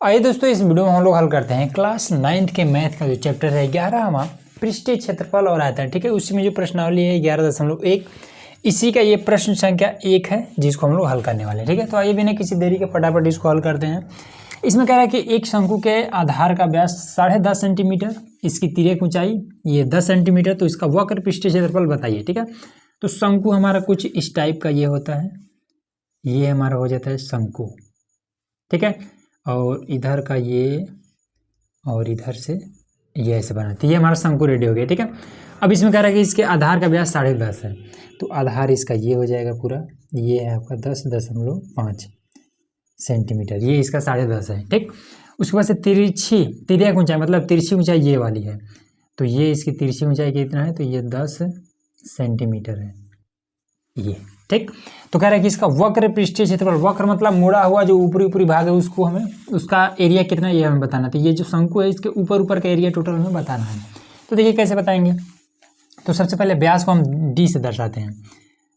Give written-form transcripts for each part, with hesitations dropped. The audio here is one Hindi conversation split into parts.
आइए दोस्तों, इस वीडियो में हम लोग हल करते हैं क्लास 9th के मैथ का जो चैप्टर है 11वां पृष्ठीय क्षेत्रफल और आयतन। ठीक है, उसी में जो प्रश्नावली है 11.1, इसी का ये प्रश्न संख्या 1 है जिसको हम लोग हल करने वाले हैं। ठीक है, तो आइए बिना किसी देरी के फटाफट इसको हल करते हैं। इसमें कह रहा है कि एक शंकु के आधार का व्यास 10.5 सेंटीमीटर, इसकी तिर्यक ऊंचाई ये 10 सेंटीमीटर, तो इसका वक्र पृष्ठीय क्षेत्रफल बताइए। ठीक है, तो शंकु हमारा कुछ इस टाइप का ये होता है, ये हमारा हो जाता है शंकु। ठीक है, और इधर का ये और इधर से ये ऐसे बनाते, ये हमारा शंकु रेडी हो गया। ठीक है, अब इसमें कह रहा है कि इसके आधार का व्यास 10.5 है, तो आधार इसका ये हो जाएगा पूरा, ये है आपका 10.5 सेंटीमीटर, ये इसका 10.5 है। ठीक, उसके बाद से तिर्यक ऊंचाई मतलब तिरछी ऊंचाई ये वाली है, तो ये इसकी तिरछी ऊंचाई कितना है, तो ये 10 सेंटीमीटर है ये। ठीक, तो कह रहा है कि इसका वक्र पृष्ठीय क्षेत्रफल, वक्र मतलब मुड़ा हुआ जो ऊपरी भाग है उसको हमें, उसका एरिया कितना ये हमें बताना। तो ये जो शंकु है इसके ऊपर का एरिया टोटल हमें बताना है। तो देखिए कैसे बताएंगे। तो सबसे पहले व्यास को हम डी से दर्शाते हैं,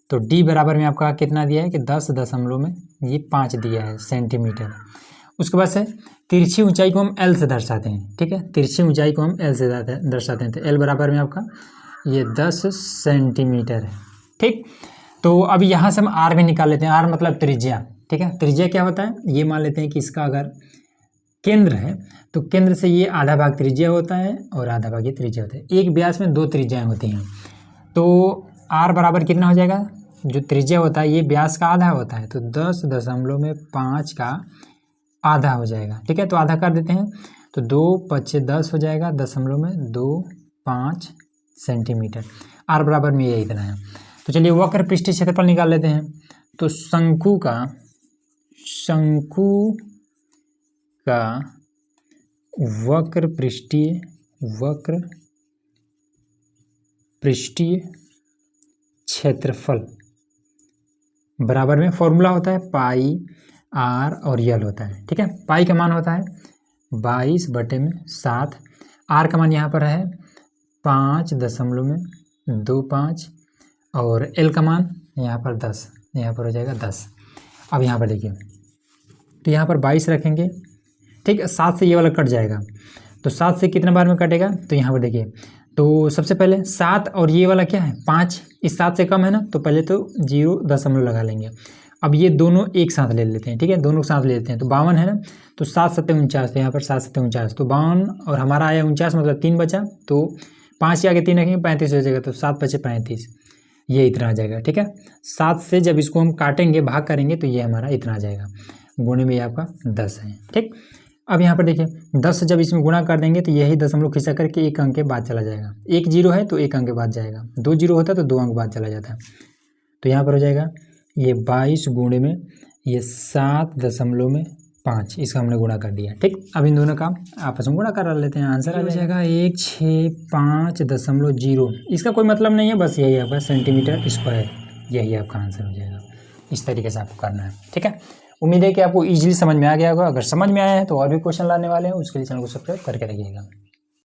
तो डी बराबर में आपका कितना दिया है कि 10.5 दिया है सेंटीमीटर। उसके बाद से तिरछी ऊंचाई को हम एल से दर्शाते हैं। ठीक है, तिरछी ऊंचाई को हम एल से दर्शाते हैं, तो एल बराबर में आपका ये 10 सेंटीमीटर है। ठीक, तो अभी यहाँ से हम आर भी निकाल लेते हैं, आर मतलब त्रिज्या। ठीक है, त्रिज्या क्या होता है, ये मान लेते हैं कि इसका अगर केंद्र है तो केंद्र से ये आधा भाग त्रिज्या होता है और आधा भाग ये त्रिज्या होता है। एक व्यास में 2 त्रिज्याएं होती हैं, तो आर बराबर कितना हो जाएगा, जो त्रिज्या होता है ये व्यास का आधा होता है, तो 10.5 का आधा हो जाएगा। ठीक है, तो आधा कर देते हैं, तो 2×5 = 10 हो जाएगा, 0.25 सेंटीमीटर। आर बराबर में ये इतना है। तो चलिए वक्र पृष्ठीय क्षेत्रफल निकाल लेते हैं। तो शंकु का वक्र पृष्ठीय क्षेत्रफल बराबर में फॉर्मूला होता है पाई आर और यल होता है। ठीक है, पाई का मान होता है 22/7, आर का मान यहाँ पर है 5.25 और एल का मान यहाँ पर 10, यहाँ पर हो जाएगा 10। अब यहाँ पर देखिए, तो यहाँ पर 22 रखेंगे। ठीक, 7 से ये वाला कट जाएगा, तो 7 से कितने बार में कटेगा, तो यहाँ पर देखिए, तो सबसे पहले 7 और ये वाला क्या है 5, इस 7 से कम है ना, तो पहले तो 0 लगा लेंगे। अब ये दोनों एक साथ ले लेते हैं। ठीक है, दोनों साथ ले लेते हैं, तो 52 है ना, तो 7×7 = 49, तो यहाँ पर 7×7 = 49, तो 52 और हमारा आया 49, मतलब 3 बचा, तो 5 के आगे 3 रखेंगे 35 हो जाएगा, तो 7×5 = 35, ये इतना आ जाएगा। ठीक है, 7 से जब इसको हम काटेंगे भाग करेंगे तो ये हमारा इतना आ जाएगा, गुणे में ये आपका 10 है। ठीक, अब यहाँ पर देखिए 10 से जब इसमें गुणा कर देंगे तो यही दशमलव खिंचा करके 1 अंक के बाद चला जाएगा। 1 0 है तो 1 अंक के बाद जाएगा, 2 0 होता है तो 2 अंक बाद चला जाता है। तो यहाँ पर हो जाएगा ये 22 गुणे में ये 7.5, इसका हमने गुणा कर दिया। ठीक, अब इन दोनों का आपस में गुणा कर लेते हैं, आंसर हो जाएगा 165.0। इसका कोई मतलब नहीं है, बस यही आपका सेंटीमीटर स्क्वायर, यही आपका आंसर हो जाएगा। इस तरीके से आपको करना है। ठीक है, उम्मीद है कि आपको इजीली समझ में आ गया होगा। अगर समझ में आया है तो और भी क्वेश्चन लाने वाले हैं, उसके लिए चैनल को सब्सक्राइब करके रखिएगा।